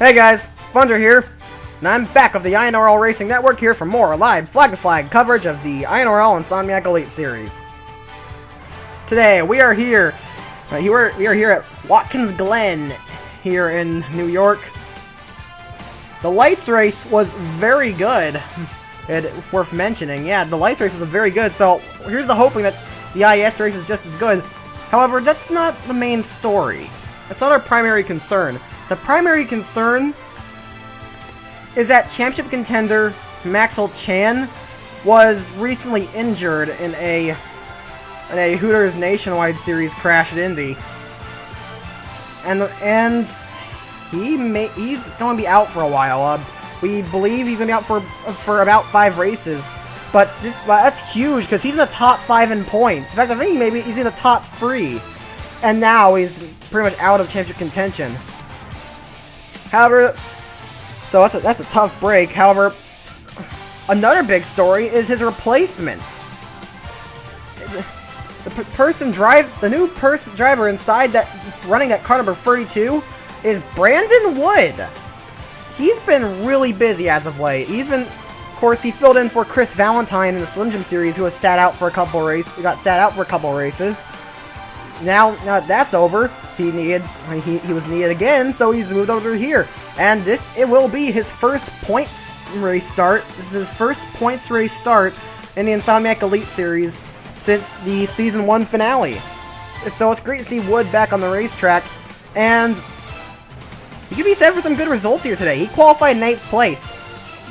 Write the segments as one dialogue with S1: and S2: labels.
S1: Hey guys, Thunder here, and I'm back with the INORL Racing Network here for more live flag-to-flag coverage of the INORL Insomniac Elite Series. Today we are here, we are here at Watkins Glen here in New York. The lights race was very good. It's worth mentioning. Yeah, the lights race was very good. So here's the hoping that the IS race is just as good. However, that's not the main story. That's not our primary concern. The primary concern is that championship contender Maxwell Chan was recently injured in a Hooters Nationwide Series crash at Indy, and he's going to be out for a while. We believe he's going to be out for about 5 races, but that's huge because he's in the top 5 in points. In fact, I think maybe he's in the top 3, and now he's pretty much out of championship contention. However, so that's a tough break. However, another big story is his replacement. The new driver inside that running that car number 32 is Brandon Wood. He's been really busy as of late. Of course, he filled in for Chris Valentine in the Slim Jim Series, who was sat out for a couple races. He got sat out for a couple races. Now that that's over, he was needed again, so he's moved over here. And it will be his first points race start. This is his first points race start in the Insomniac Elite Series since the Season 1 finale. So it's great to see Wood back on the racetrack, and he could be set for some good results here today. He qualified 9th place.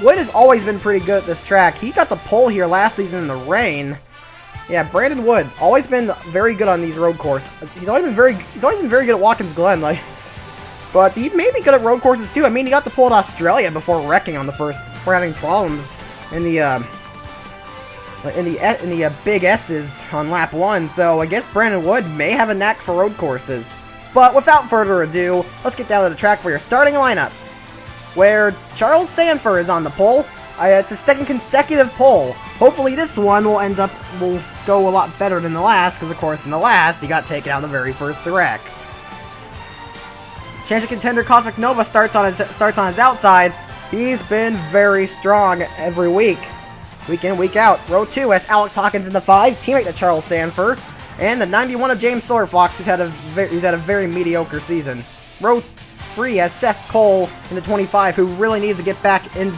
S1: Wood has always been pretty good at this track. He got the pole here last season in the rain. Yeah, Brandon Wood, always been very good on these road courses. He's always been very good at Watkins Glen, but he may be good at road courses too. I mean, he got the pole at Australia before wrecking on before having problems in the big S's on lap 1. So I guess Brandon Wood may have a knack for road courses. But without further ado, let's get down to the track for your starting lineup, where Charles Sanford is on the pole. It's his second consecutive pole. Hopefully this one will go a lot better than the last, because of course in the last he got taken out in the very first wreck. Championship contender Cosmic Nova starts on his outside. He's been very strong every week in, week out. Row 2 has Alex Hawkins in the 5, teammate to Charles Sanford, and the 91 of James Silverfox, who's had a very mediocre season. Row 3 has Seth Cole in the 25, who really needs to get back in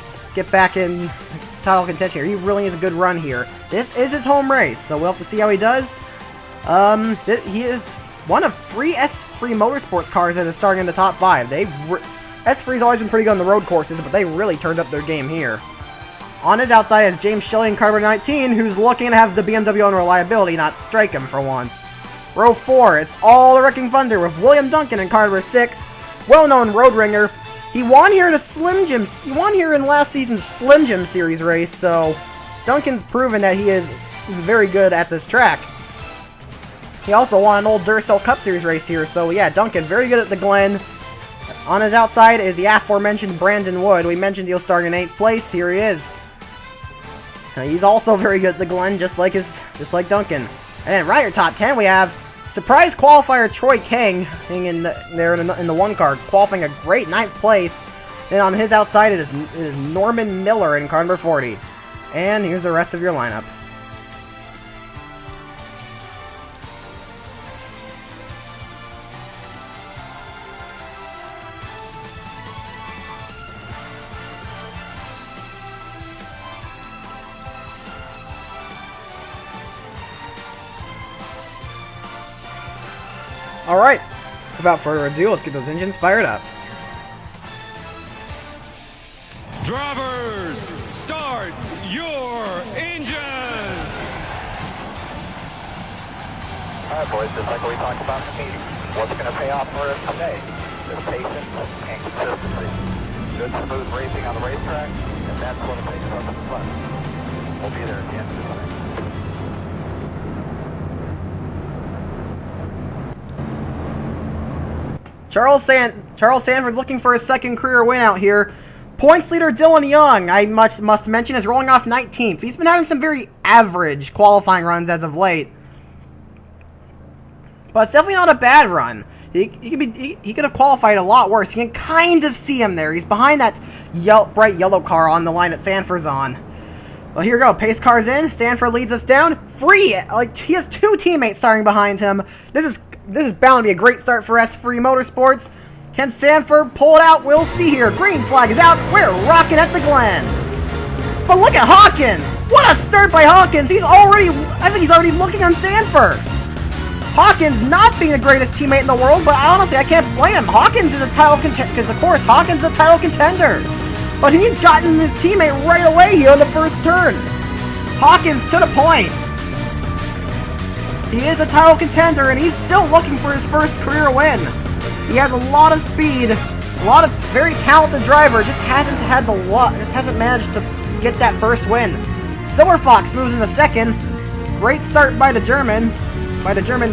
S1: title contention here. He really needs a good run here. This is his home race, so we'll have to see how he does. He is one of 3 S3 Motorsports cars that is starting in the top 5. S3's always been pretty good on the road courses, but they really turned up their game here. On his outside is James Shelley in car number 19, who's looking to have the BMW unreliability not strike him for once. Row 4, it's all the Wrecking Thunder with William Duncan in car number 6, well-known road ringer. He won here in last season's Slim Jim Series race, so Duncan's proven that he is very good at this track. He also won an old Duracell Cup Series race here, so yeah, Duncan very good at the Glen. On his outside is the aforementioned Brandon Wood. We mentioned he'll start in 8th place. Here he is. He's also very good at the Glen, just like Duncan. And then right at top 10 we have surprise qualifier Troy King in the 1 car, qualifying a great 9th place. And on his outside it is Norman Miller in car number 40. And here's the rest of your lineup. Alright, without further ado, let's get those engines fired up.
S2: Drivers, start your engines!
S3: Alright boys, just like we talked about in the meeting, what's going to pay off for us today is patience and consistency. Good smooth racing on the racetrack, and that's what it takes us to the front. We'll be there at the end of the night.
S1: Charles Sanford looking for his second career win out here. Points leader Dylan Young, I must mention, is rolling off 19th. He's been having some very average qualifying runs as of late, but it's definitely not a bad run. He could have qualified a lot worse. You can kind of see him there. He's behind that bright yellow car on the line that Sanford's on. Well, here we go. Pace car's in. Sanford leads us down. Free! Like, he has 2 teammates starting behind him. This is bound to be a great start for S3 Motorsports. Can Sanford pull it out? We'll see here. Green flag is out. We're rocking at the Glen. But look at Hawkins! What a start by Hawkins! I think he's already looking on Sanford. Hawkins not being the greatest teammate in the world, but honestly, I can't blame him. Hawkins is a title contender, because of course, Hawkins is a title contender. But he's gotten his teammate right away here on the first turn. Hawkins to the point. He is a title contender, and he's still looking for his first career win. He has a lot of speed, a lot of very talented driver, just hasn't had the luck, just hasn't managed to get that first win. Silver Fox moves into second. Great start by the German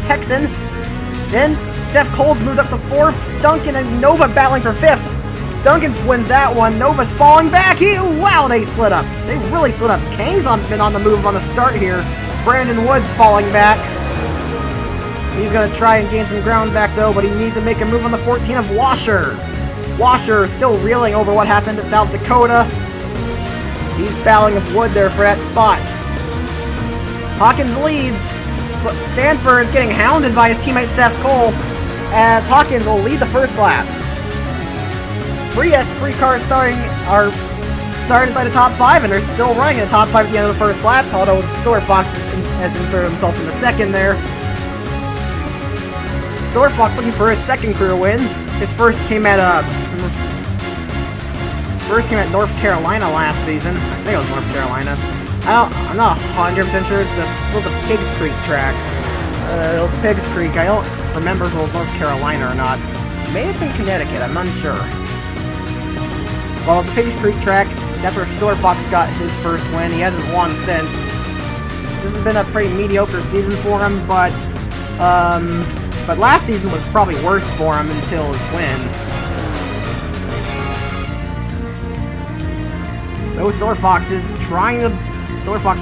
S1: Texan. Then Seth Cole's moved up to 4th. Duncan and Nova battling for 5th. Duncan wins that one. Nova's falling back. Wow, they slid up. They really slid up. Kang's been on the move on the start here. Brandon Woods falling back. He's going to try and gain some ground back though, but he needs to make a move on the 14 of Washer. Washer still reeling over what happened at South Dakota. He's battling with Wood there for that spot. Hawkins leads. But Sanford is getting hounded by his teammate Seth Cole, as Hawkins will lead the first lap. 3 S3 cars starting inside the top 5, and they're still running in the top 5 at the end of the first lap, although Silver Fox has inserted himself in the second there. Silver Fox looking for his second career win. His first came at North Carolina last season. I think it was North Carolina. I'm not 100% sure. It was a Pigs Creek track. It was Pigs Creek. I don't remember if it was North Carolina or not. It may have been Connecticut. I'm unsure. Well, the Pigs Creek track, that's where Silver Fox got his first win. He hasn't won since. This has been a pretty mediocre season for him, but last season was probably worse for him until his win. So Silver Fox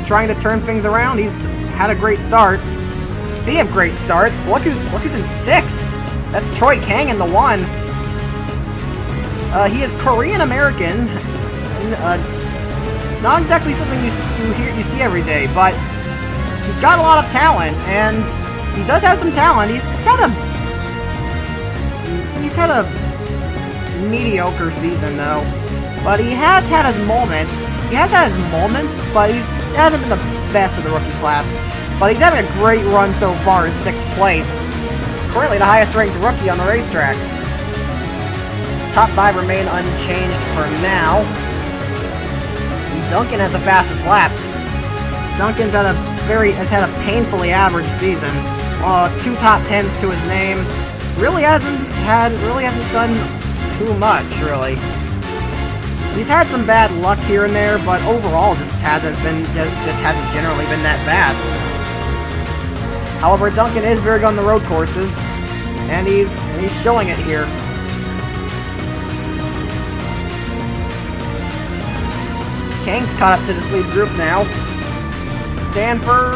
S1: trying to turn things around. He's had a great start. Speaking of great starts, look who's in 6th. That's Troy Kang in the 1. He is Korean American. Not exactly something you see every day, but he's got a lot of talent, and he does have some talent. He's had a mediocre season though, but he has had his moments. But he hasn't been the best of the rookie class. But he's having a great run so far in 6th place. Currently the highest ranked rookie on the racetrack. Top 5 remain unchanged for now. And Duncan has the fastest lap. Duncan's has had a painfully average season. 2 top 10s to his name. Really hasn't done too much, really. He's had some bad luck here and there, but overall just hasn't generally been that fast. However, Duncan is very good on the road courses, and he's showing it here. Kang's caught up to this lead group now. Sanford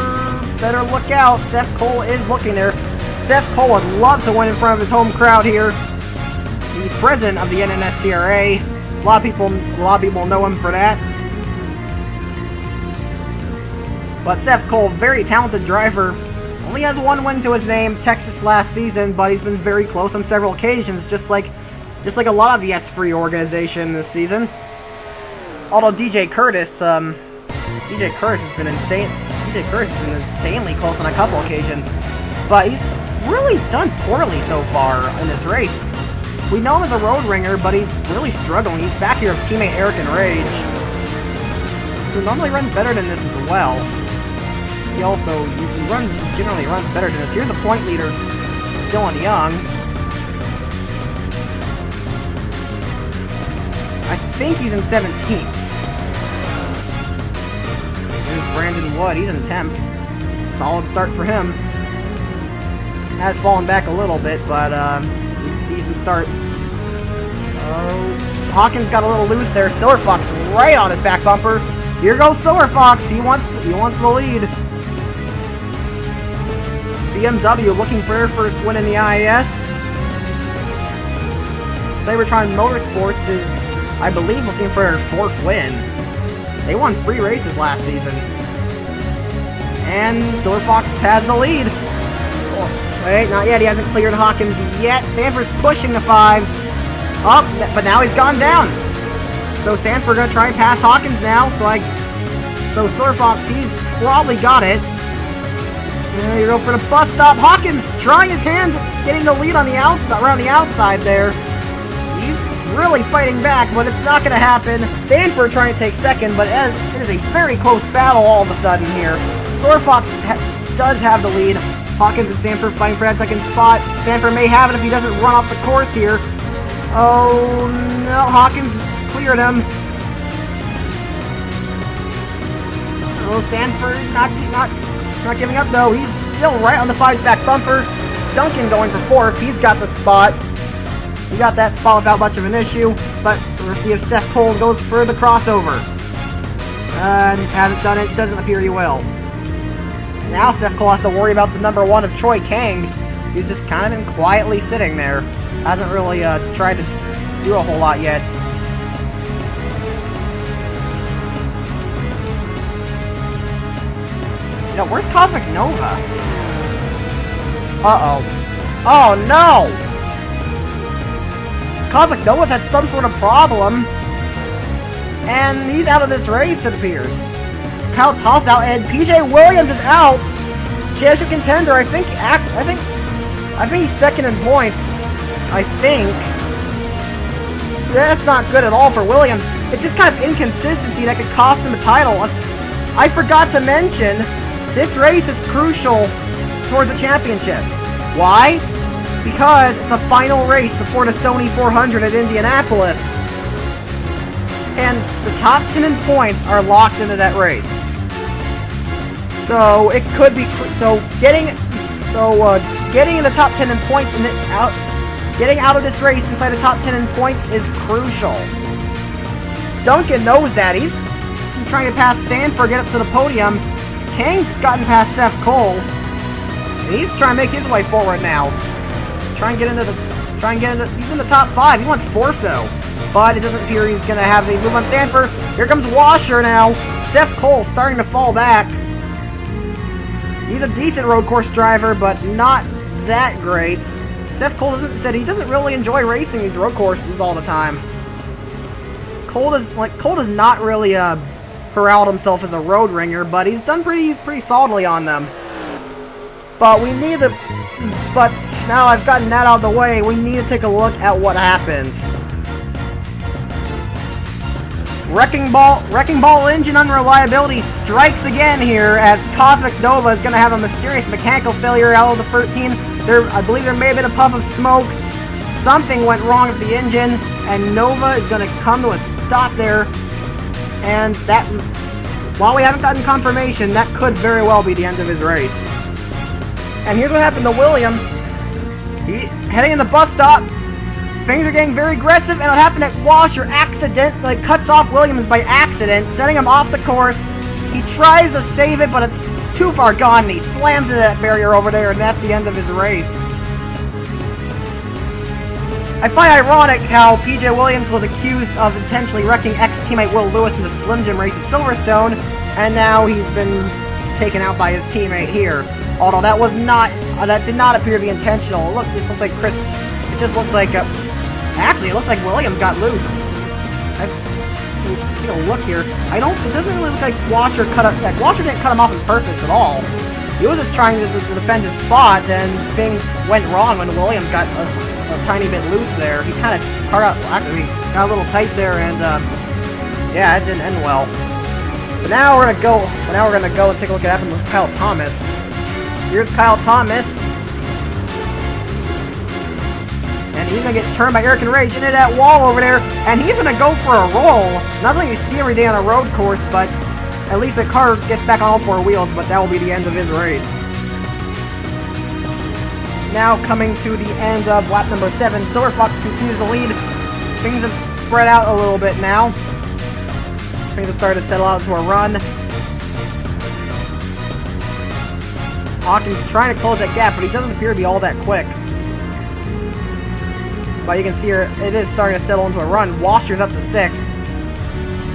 S1: better look out. Seth Cole is looking there. Seth Cole would love to win in front of his home crowd here. The president of the NNSCRA. A lot of people know him for that. But Seth Cole, very talented driver, only has 1 win to his name, Texas last season, but he's been very close on several occasions, just like a lot of the S3 organization this season. Although DJ Curtis has been insanely close on a couple occasions, but he's really done poorly so far in this race. We know him as a road ringer, but he's really struggling. He's back here with teammate Eric and Rage, who normally runs better than this as well. He generally runs better than this. Here's the point leader, Dylan Young. I think he's in 17th. Here's Brandon Wood. He's in 10th. Solid start for him. Has fallen back a little bit, but decent start. Hawkins got a little loose there. Silver Fox right on his back bumper. Here goes Silver Fox. He wants the lead. BMW looking for their first win in the IAS. Cybertron Motorsports is, I believe, looking for their 4th win. They won 3 races last season. And Silver Fox has the lead. Oh, wait, not yet. He hasn't cleared Hawkins yet. Sanford's pushing the 5. Up, but now he's gone down. So Sanford gonna try and pass Hawkins now. So Silver Fox, he's probably got it. And you go for the bus stop. Hawkins trying his hand, getting the lead on the outside, around the outside there. He's really fighting back, but it's not gonna happen. Sanford trying to take second, but it is a very close battle all of a sudden here. Silver Fox does have the lead. Hawkins and Sanford fighting for that second spot. Sanford may have it if he doesn't run off the course here. Oh no, Hawkins cleared him. Oh, Sanford not giving up though. He's still right on the 5's back bumper. Duncan going for 4th. He's got the spot. He got that spot without much of an issue. But we'll see if Seth Cole goes for the crossover. Hasn't done it. Doesn't appear he will. Now Seth Cole has to worry about the number 1 of Troy Kang. He's just kind of been quietly sitting there. Hasn't really tried to do a whole lot yet. You know, where's Cosmic Nova? Uh-oh. Oh, no! Cosmic Nova's had some sort of problem. And he's out of this race, it appears. Kyle Toss out, and PJ Williams is out. Championship contender, I think he's 2nd in points. I think. That's not good at all for Williams. It's just kind of inconsistency that could cost him a title. I forgot to mention, this race is crucial towards the championship. Why? Because it's a final race before the Sony 400 at Indianapolis. And the top 10 in points are locked into that race. So it could be getting in the top 10 in points and getting out of this race inside the top 10 in points is crucial. Duncan knows that. He's trying to pass Sanford, get up to the podium. Kang's gotten past Seth Cole. And he's trying to make his way forward now. He's in the top 5. He wants 4th though. But it doesn't appear he's gonna have any move on Sanford. Here comes Washer now. Seth Cole starting to fall back. He's a decent road course driver, but not that great. Seth Cole said he doesn't really enjoy racing these road courses all the time. Cole does not really herald himself as a road ringer, but he's done pretty solidly on them. But now I've gotten that out of the way, we need to take a look at what happened. Wrecking Ball engine unreliability strikes again here as Cosmic Nova is going to have a mysterious mechanical failure out of the 13. I believe there may have been a puff of smoke. Something went wrong with the engine, and Nova is going to come to a stop there. And that, while we haven't gotten confirmation, that could very well be the end of his race. And here's what happened to Williams. Heading in the bus stop. Things are getting very aggressive, and it happened at Washer cuts off Williams by accident, setting him off the course. He tries to save it, but it's too far gone, and he slams into that barrier over there, and that's the end of his race. I find ironic how PJ Williams was accused of intentionally wrecking ex-teammate Will Lewis in the Slim Jim race at Silverstone, and now he's been taken out by his teammate here. Although that did not appear to be intentional. Look, this looks like it just looked like actually, it looks like Williams got loose. Take a look here. It doesn't really look like Washer Washer didn't cut him off on purpose at all. He was just trying to defend his spot, and things went wrong when Williams got a tiny bit loose there. He kind of got a little tight there, and yeah, it didn't end well. But now we're gonna go and take a look at what happened with Kyle Thomas. Here's Kyle Thomas. And he's going to get turned by Eric and Rage into that wall over there. And he's going to go for a roll. Not something you see every day on a road course, but at least the car gets back on all 4 wheels, but that will be the end of his race. Now coming to the end of lap number 7, Silver Fox continues to lead. Things have spread out a little bit now. Things have started to settle out into a run. Hawkins trying to close that gap, but he doesn't appear to be all that quick. but you can see here, it is starting to settle into a run. Washer's up to 6th.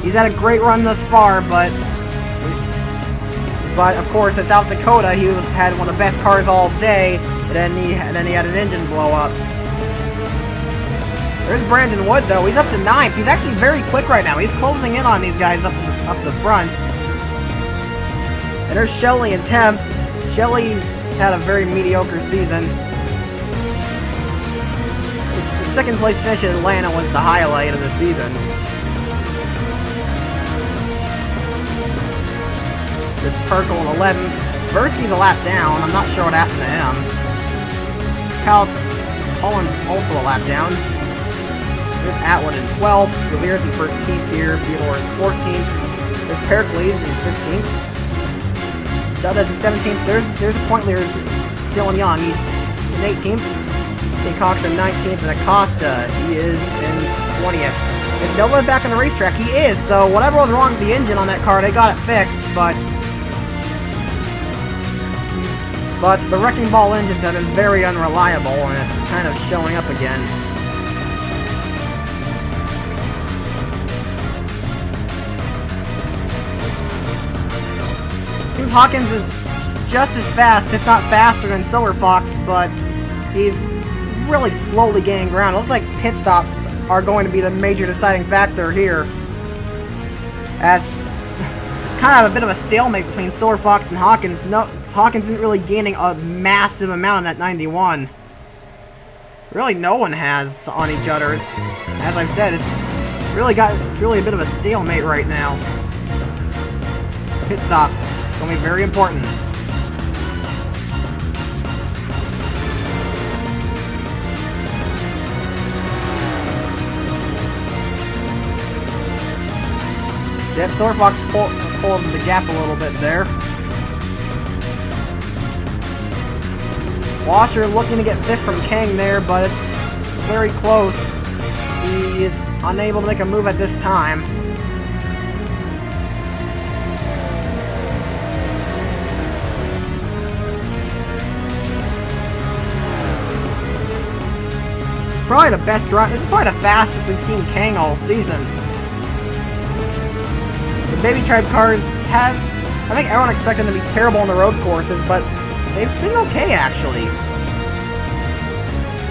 S1: He's had a great run thus far, but of course, at South Dakota, he had one of the best cars all day, and then he had an engine blow up. There's Brandon Wood, though. He's up to 9th. He's actually very quick right now. He's closing in on these guys up the front. And there's Shelley in 10th. Shelley's had a very mediocre season. The second place finish in Atlanta was the highlight of the season. There's Perkle in 11th. Versky's a lap down. I'm not sure what happened to him. Kyle Collins also a lap down. There's Atwood in 12th. Revere's in 13th here. Theodore in 14th. There's Pericles in 15th. Dudda's in 17th. There's a point leader, Dylan Young. He's in 18th. Jay Cox in 19th. And Acosta, he is in 20th. If Nova's back on the racetrack, he is. So whatever was wrong with the engine on that car, they got it fixed. But the Wrecking Ball engines have been very unreliable, and it's kind of showing up again. Seems Hawkins is just as fast, if not faster, than Silver Fox, but he's really slowly gaining ground. It looks like pit stops are going to be the major deciding factor here, as it's kind of a bit of a stalemate between Silver Fox and Hawkins. Hawkins isn't really gaining a massive amount on that 91. Really, no one has on each other. As I've said, it's really a bit of a stalemate right now. Pit stops going to be very important. Yep, Silver Fox pulled the gap a little bit there. Washer looking to get 5th from Kang there, but it's very close. He is unable to make a move at this time. It's probably the best drive. This is probably the fastest we've seen Kang all season. The Baby Tribe cars have, I think everyone expected them to be terrible on the road courses, but they've been okay, actually.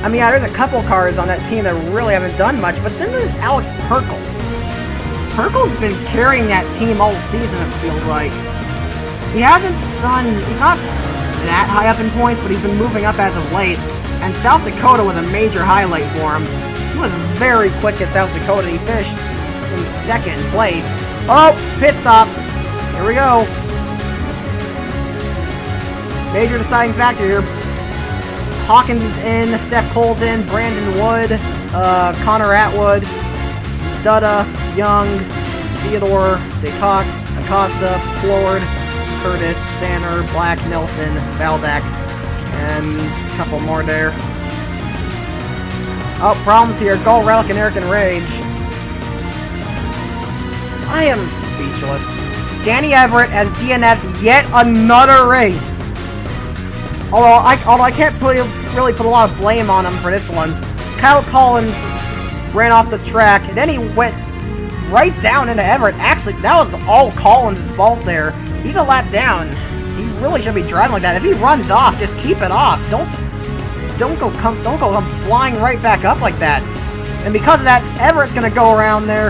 S1: I mean, yeah, there's a couple cars on that team that really haven't done much, but then there's Alex Perkle. Perkle's been carrying that team all season, it feels like. He's not that high up in points, but he's been moving up as of late, and South Dakota was a major highlight for him. He was very quick at South Dakota. He finished in 2nd place. Oh, pit stops. Here we go. Major deciding factor here. Hawkins is in, Seth Cole's in, Brandon Wood, Connor Atwood, Dudda, Young, Theodore, DeCock, Acosta, Ford, Curtis, Sanner, Black, Nelson, Balzac, and a couple more there. Oh, problems here. Gull, Relic, and Eric and Rage. I am speechless. Danny Everett has DNF'd yet another race. Although I can't really put a lot of blame on him for this one. Kyle Collins ran off the track, and then he went right down into Everett. Actually, that was all Collins' fault there. He's a lap down. He really should be driving like that. If he runs off, just keep it off. Don't go come flying right back up like that. And because of that, Everett's gonna go around there,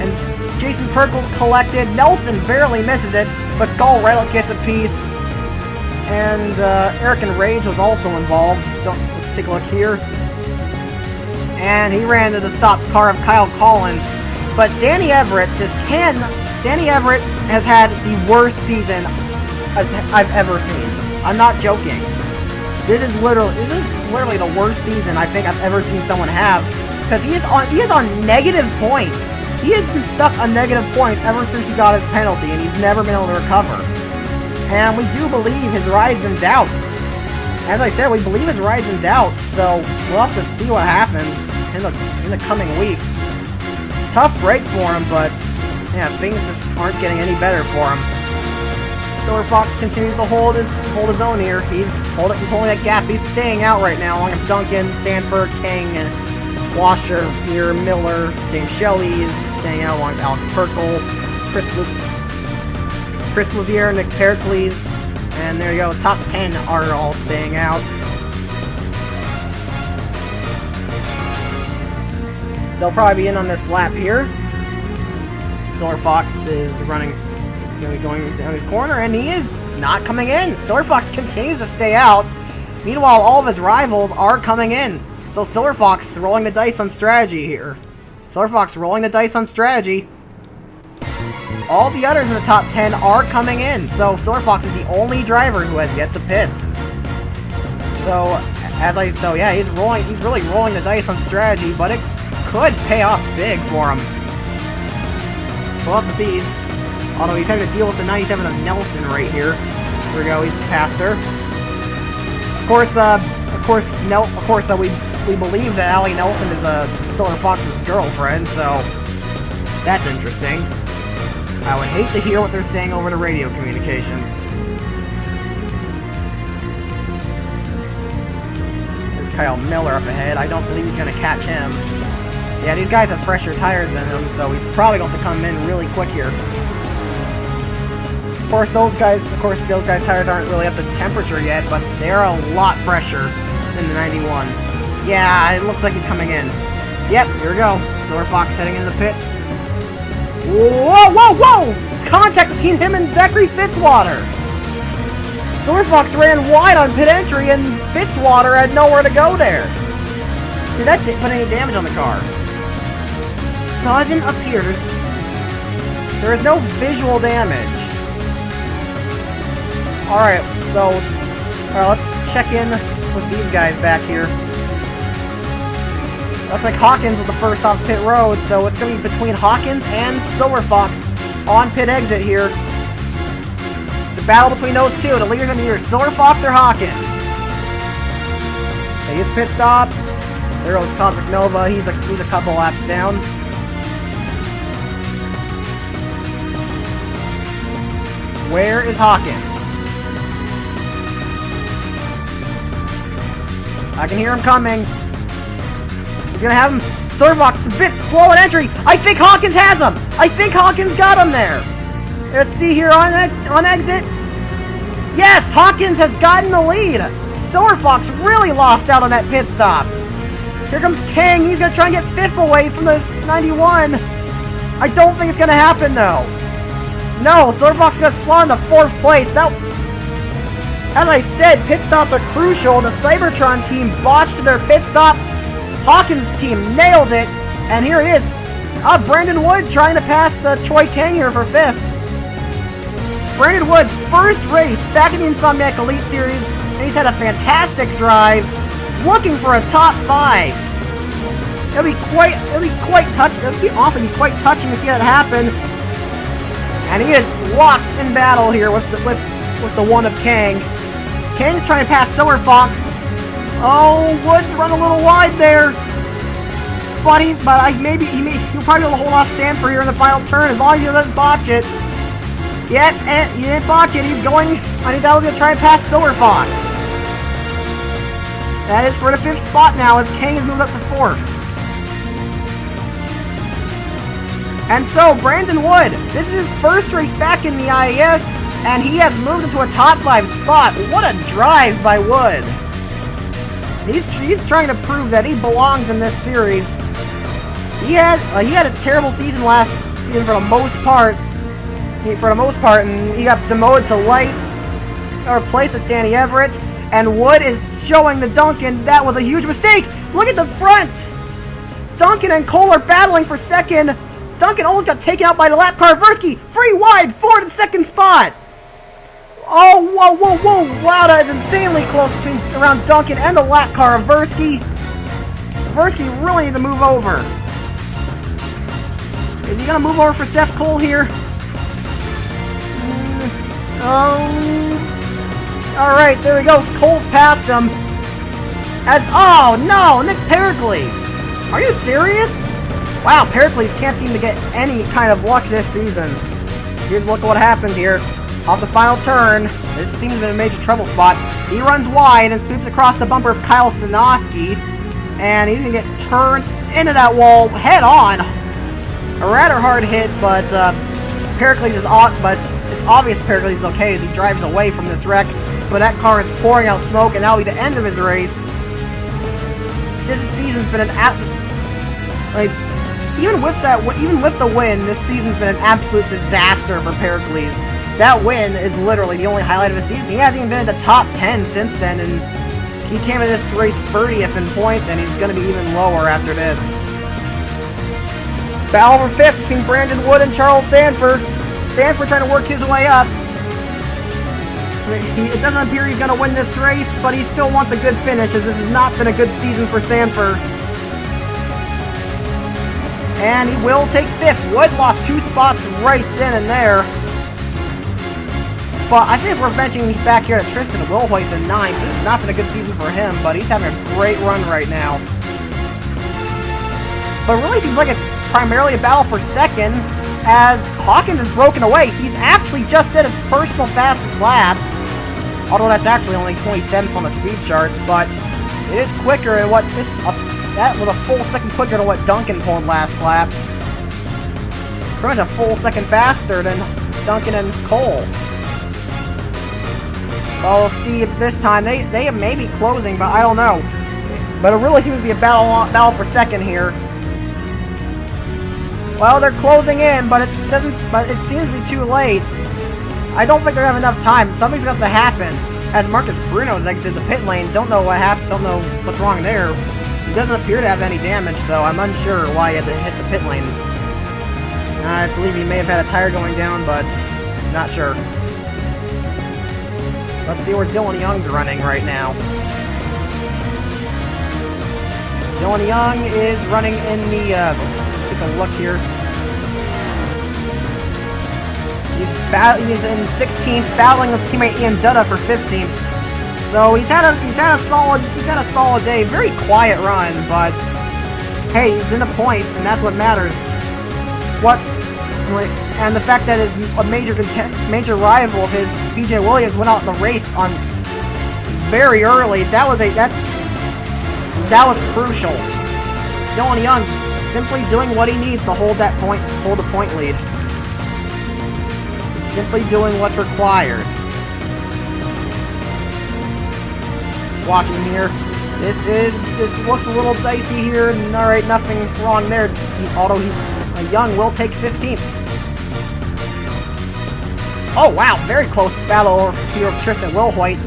S1: and Jason Perkle's collected. Nelson barely misses it, but Gull Relic gets a piece. And Eric and Rage was also involved. Let's take a look here. And he ran into the stopped car of Kyle Collins. But Danny Everett Danny Everett has had the worst season I've ever seen. I'm not joking. This is literally the worst season I think I've ever seen someone have. Because he is on negative points. He has been stuck on negative points ever since he got his penalty, and he's never been able to recover. And we do believe his ride's in doubt. As I said, we believe his ride's in doubt, so we'll have to see what happens in the coming weeks. Tough break for him, but yeah, things just aren't getting any better for him. Silver Fox continues to hold his own here. He's holding that gap. He's staying out right now along with Duncan, Sanford, King, and Washer here, Miller, James Shelley is staying out along with Alex Perkle, Chris Levier, Nick Pericles, and there you go, top 10 are all staying out. They'll probably be in on this lap here. Silver Fox is running, going down his corner, and he is not coming in. Silver Fox continues to stay out. Meanwhile, all of his rivals are coming in. So Silver Fox rolling the dice on strategy here. Silver Fox rolling the dice on strategy. All the others in the top 10 are coming in. So Silver Fox is the only driver who has yet to pit. So yeah, he's really rolling the dice on strategy, but it could pay off big for him. We'll have to see. Although he's having to deal with the 97 of Nelson right here. Here we go, he's past her. Of course, we believe that Allie Nelson is Silver Fox's girlfriend, so that's interesting. I would hate to hear what they're saying over the radio communications. There's Kyle Miller up ahead. I don't believe he's going to catch him. Yeah, these guys have fresher tires than him, so he's probably going to come in really quick here. Of course, those guys' tires aren't really up to temperature yet, but they're a lot fresher than the 91s. Yeah, it looks like he's coming in. Yep, here we go. Silver Fox heading into the pits. Whoa, whoa, whoa! It's contact between him and Zachary Fitzwater. Silver Fox ran wide on pit entry, and Fitzwater had nowhere to go there. Did that put any damage on the car? Doesn't appear. There is no visual damage. Alright, let's check in with these guys back here. Looks like Hawkins was the first off pit road, so it's going to be between Hawkins and Silver Fox on pit exit here. It's a battle between those two. The leaders in here, Silver Fox or Hawkins. Okay, his pit stop. There goes Cosmic Nova. He's a couple laps down. Where is Hawkins? I can hear him coming. He's gonna have him. Silver Fox a bit slow at entry. I think Hawkins has him. I think Hawkins got him there. Let's see here on exit. Yes, Hawkins has gotten the lead. Silver Fox really lost out on that pit stop. Here comes Kang. He's gonna try and get fifth away from the 91. I don't think it's gonna happen though. No, Silver Fox is gonna slot into fourth place. As I said, pit stops are crucial. The Cybertron team botched their pit stop. Hawkins' team nailed it. And here he is. Brandon Wood trying to pass Troy Kang here for fifth. Brandon Wood's first race back in the Insomniac Elite Series. And he's had a fantastic drive. Looking for a top 5. It'll be quite touching to see that happen. And he is locked in battle here with the one of Kang. Kang's trying to pass Silver Fox. Oh, Woods run a little wide there. But he'll probably be able to hold off Sanford here in the final turn as long as he doesn't botch it. Yep, and he didn't botch it. He's going to try and pass Silver Fox. That is for the 5th spot now as Kang has moved up to 4th. And so, Brandon Wood, this is his first race back in the IAS, and he has moved into a top 5 spot. What a drive by Wood. He's trying to prove that he belongs in this series. He had a terrible season last season for the most part. And he got demoted to lights, replaced with Danny Everett. And Wood is showing the Duncan that was a huge mistake. Look at the front. Duncan and Cole are battling for second. Duncan almost got taken out by the lap car. Versky, free wide for the 2nd spot. Oh, whoa, whoa, whoa. Wow, that is insanely close around Duncan and the lap car of Versky. Versky really needs to move over. Is he going to move over for Seth Cole here? Alright, there he goes. Cole's past him. Oh, no, Nick Pericles. Are you serious? Wow, Pericles can't seem to get any kind of luck this season. Here's a look at what happened here. Off the final turn, this seems to be a major trouble spot. He runs wide and sweeps across the bumper of Kyle Sinoski. And he's going to get turned into that wall head on. A rather hard hit, but Pericles is but it's obvious Pericles is okay as he drives away from this wreck. But that car is pouring out smoke, and that'll be the end of his race. This season's been an even with the win, this season's been an absolute disaster for Pericles. That win is literally the only highlight of his season. He hasn't even been in the top 10 since then, and he came in this race 30th in points, and he's going to be even lower after this. Battle for 5th between Brandon Wood and Charles Sanford. Sanford trying to work his way up. It doesn't appear he's going to win this race, but he still wants a good finish, as this has not been a good season for Sanford. And he will take 5th. Wood lost 2 spots right then and there. But I think we're benching back here to Tristan Wilhoit's in 9th. This has not been a good season for him, but he's having a great run right now. But it really seems like it's primarily a battle for 2nd, as Hawkins is broken away. He's actually just set his personal fastest lap, although that's actually only 27th on the speed charts, but it is quicker than that was a full second quicker than what Duncan pulled last lap. Pretty much a full second faster than Duncan and Cole. Well, we'll see if this time they may be closing, but I don't know. But it really seems to be a battle for 2nd here. Well, they're closing in, but it seems to be too late. I don't think they're gonna have enough time. Something's gonna have to happen. As Marcus Bruno's exited the pit lane, don't know what happened. Don't know what's wrong there. He doesn't appear to have any damage, so I'm unsure why he had to hit the pit lane. I believe he may have had a tire going down, but not sure. Let's see where Dylan Young's running right now. Dylan Young is running in the, take a look here. He's in 16th, battling with teammate Ian Dutta for 15th. So he's had a solid day. Very quiet run, but hey, he's in the points, and that's what matters. And the fact that a major rival of his, BJ Williams, went out in the race on very early. That was crucial. Dylan Young simply doing what he needs to hold the point lead. Simply doing what's required. Watching here. This looks a little dicey here. Alright, nothing wrong there. Although Young will take 15th. Oh wow, very close battle here with Tristan Wilhoit.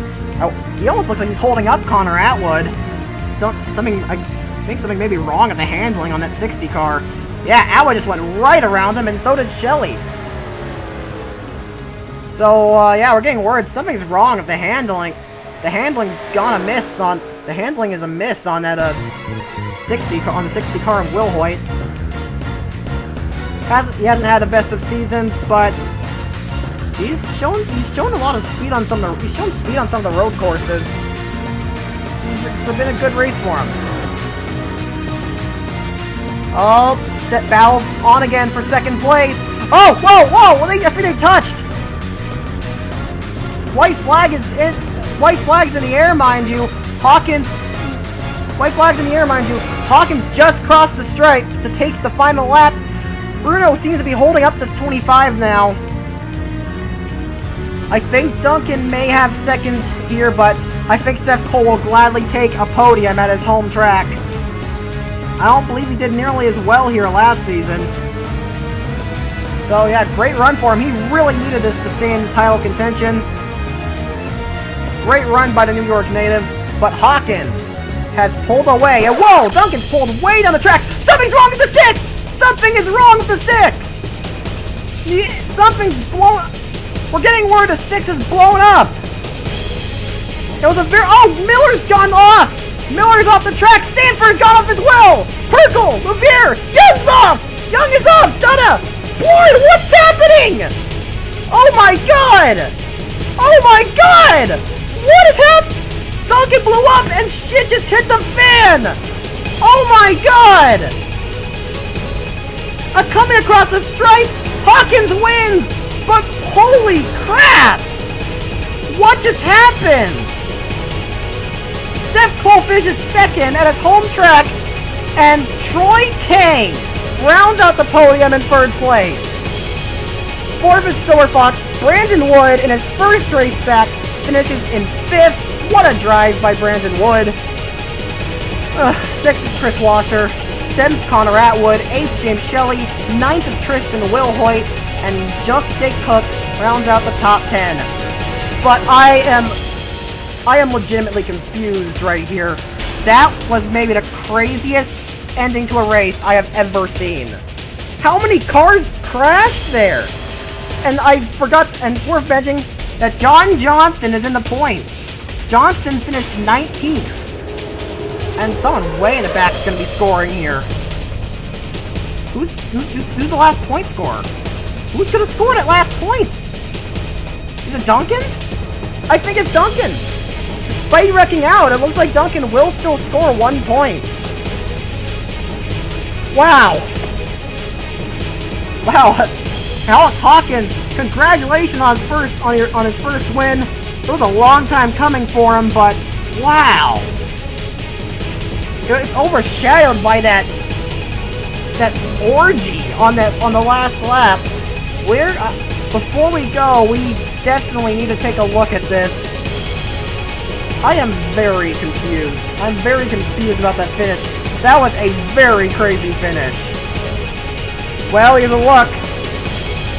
S1: Oh, he almost looks like he's holding up Connor Atwood. I think something may be wrong at the handling on that 60 car. Yeah, Atwood just went right around him, and so did Shelley. So yeah, we're getting word something's wrong with the handling. The handling is a miss on that 60 car, on the 60 car of Wilhoit. He hasn't had the best of seasons, but he's shown a lot of speed on some of the road courses. It's been a good race for him. Oh, set battle on again for 2nd place. Oh, whoa! Well, I think they touched. White flag's in the air, mind you. White flag's in the air, mind you. Hawkins just crossed the stripe to take the final lap. Bruno seems to be holding up to 25 now. I think Duncan may have 2nd here, but I think Seth Cole will gladly take a podium at his home track. I don't believe he did nearly as well here last season. So yeah, great run for him. He really needed this to stay in title contention. Great run by the New York native, but Hawkins has pulled away. And whoa, Duncan's pulled way down the track. Something's wrong with the 6! Something is wrong with the 6! Something's blown. We're getting word the 6 is blown up. It was Miller's gone off. Miller's off the track. Sanford's gone off as well. Perkle, Levere, Young's off. Young is off. Dutta. Boyd, what's happening? Oh my god. Oh my god. What is happening? Duncan blew up and shit just hit the fan! Oh my god! Coming across the stripe, Hawkins wins! But holy crap! What just happened? Seth Cole finishes 2nd at his home track, And Troy Kane rounds out the podium in 3rd place. 4th is Silver Fox. Brandon Wood, in his first race back, finishes in 5th. What a drive by Brandon Wood. 6th is Chris Washer. 7th, Connor Atwood. 8th, James Shelley. 9th is Tristan Wilhoit. And Junk Dick Cook rounds out the top 10. But I am legitimately confused right here. That was maybe the craziest ending to a race I have ever seen. How many cars crashed there? And I forgot, and it's worth mentioning, that John Johnston is in the points. Johnston finished 19th. And someone way in the back is going to be scoring here. Who's the last point scorer? Who's going to score that last point? Is it Duncan? I think it's Duncan. Despite wrecking out, it looks like Duncan will still score 1 point. Wow. Wow. Alex Hawkins, congratulations on his first win. It was a long time coming for him, but wow. It's overshadowed by that orgy on the last lap. Before we go, we definitely need to take a look at this. I am very confused. I'm very confused about that finish. That was a very crazy finish. Well, here's a look.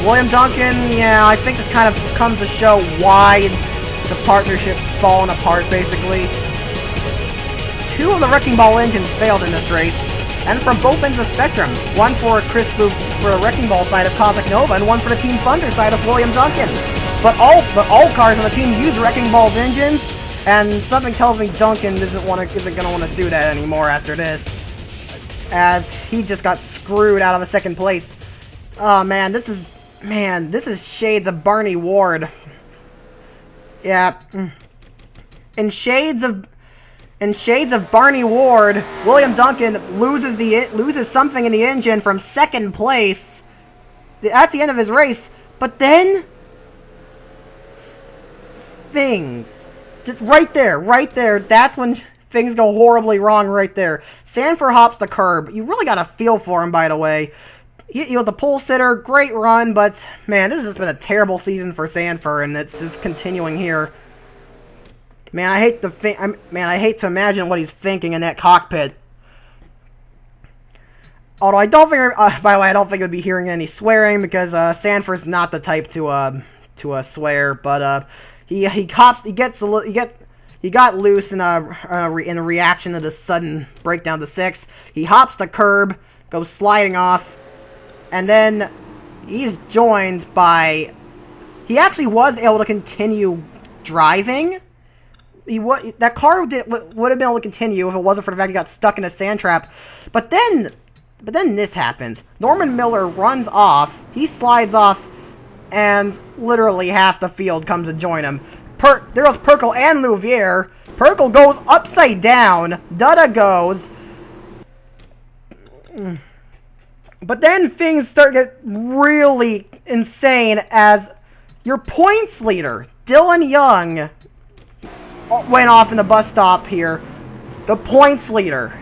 S1: William Duncan, yeah, I think this kind of comes to show why the partnership's fallen apart, basically. 2 of the Wrecking Ball engines failed in this race, and from both ends of the spectrum. 1 for Chris Luke for the Wrecking Ball side of Cosmic Nova, and 1 for the Team Thunder side of William Duncan. But all cars on the team use Wrecking Ball's engines, and something tells me Duncan isn't gonna want to do that anymore after this, as he just got screwed out of a 2nd place. Oh man, this is shades of Barney Ward. Yeah. In shades of Barney Ward, William Duncan loses something in the engine from 2nd place. That's the end of his race. But then things just right there. That's when things go horribly wrong right there. Sanford hops the curb. You really got a feel for him, by the way. He was a pole sitter, great run, but man, this has been a terrible season for Sanford, and it's just continuing here. Man, I hate to imagine what he's thinking in that cockpit. Although I don't think, by the way, I don't think we'd be hearing any swearing because Sanford's not the type to swear. But he got loose in a reaction to the sudden breakdown to 6. He hops the curb, goes sliding off. And then he's joined by... He actually was able to continue driving. That car would have been able to continue if it wasn't for the fact he got stuck in a sand trap. But then this happens. Norman Miller runs off. He slides off. And literally half the field comes to join him. There goes Perkle and Louvier. Perkle goes upside down. Dutta goes... But then things start to get really insane as your points leader, Dylan Young, went off in the bus stop here. The points leader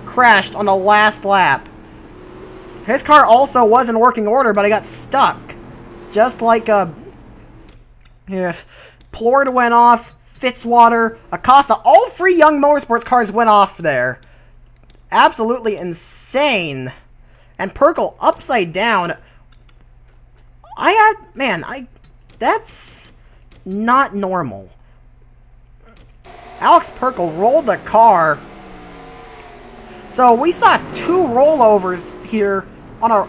S1: crashed on the last lap. His car also was in working order, but he got stuck. Just like Plord went off, Fitzwater, Acosta, all 3 Young Motorsports cars went off there. Absolutely insane. And Perkle upside down. That's not normal. Alex Perkle rolled the car. So we saw 2 rollovers here on a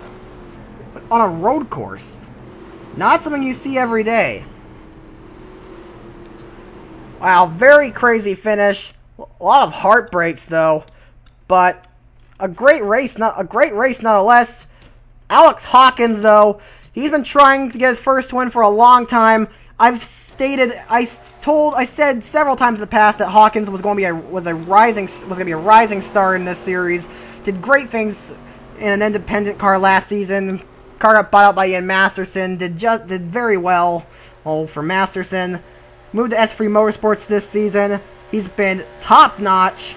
S1: road course. Not something you see every day. Wow, very crazy finish. A lot of heartbreaks though, but a great race nonetheless. Alex Hawkins, though, he's been trying to get his first win for a long time. I said several times in the past that Hawkins was going to be a rising star in this series. Did great things in an independent car last season. Car got bought out by Ian Masterson. Did very well for Masterson. Moved to S3 Motorsports this season. He's been top notch,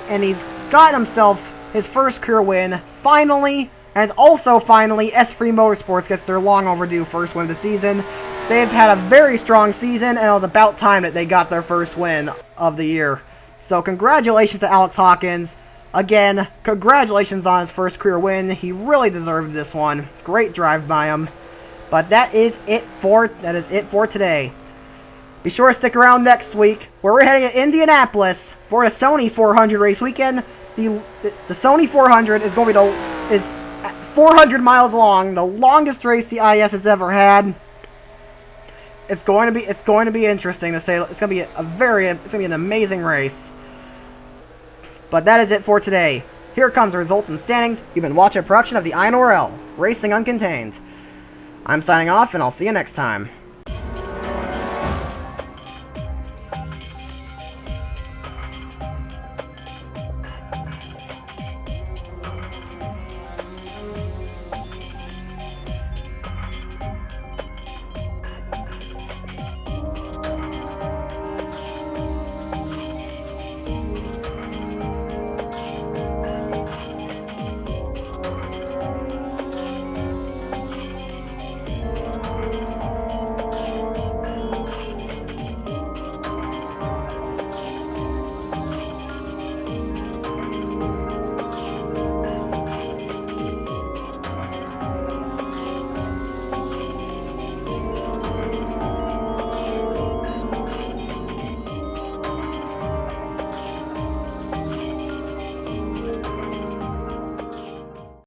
S1: and he's got himself his first career win, finally, and also finally, S3 Motorsports gets their long overdue first win of the season. They've had a very strong season, and it was about time that they got their first win of the year. So congratulations to Alex Hawkins. Again, congratulations on his first career win. He really deserved this one. Great drive by him. But that is it for today. Be sure to stick around next week, where we're heading to Indianapolis for the Sony 400 race weekend. The Sony 400 is going to be is 400 miles long, the longest race the IS has ever had. It's going to be interesting to say. It's going to be an amazing race. But that is it for today. Here comes the results and standings. You've been watching a production of the INORL, Racing Uncontained. I'm signing off, and I'll see you next time.